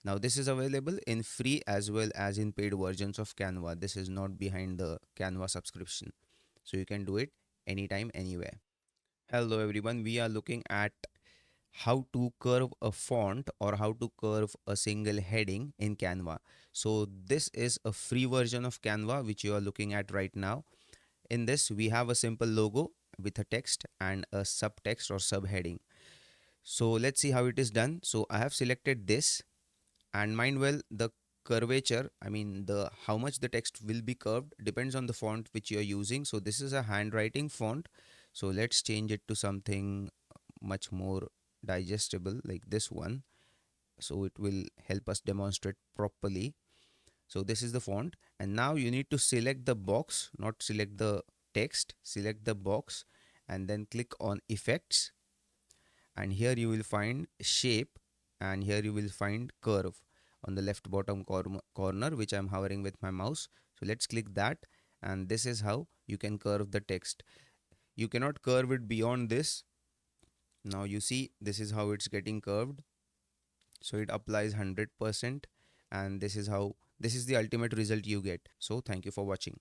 Now this is available in free as well as in paid versions of Canva. This is not behind the Canva subscription. So you can do it anytime, anywhere. Hello everyone, we are looking at how to curve a font or how to curve a single heading in Canva. So this is a free version of Canva which you are looking at right now. In this we have a simple logo with a text and a subtext or subheading. So let's see how it is done. So I have selected this, and mind well, the curvature, I mean the how much the text will be curved depends on the font which you are using. So this is a handwriting font, so let's change it to something much more digestible like this one, so it will help us demonstrate properly. So this is the font, and now you need to select the box, not select the text, select the box, and then click on effects, and here you will find shape, and here you will find curve on the left bottom corner, which I'm hovering with my mouse. So let's click that, and this is how you can curve the text. You cannot curve it beyond this. Now you see this is how it's getting curved, so it applies 100%, and this is how, this is the ultimate result you get. So thank you for watching.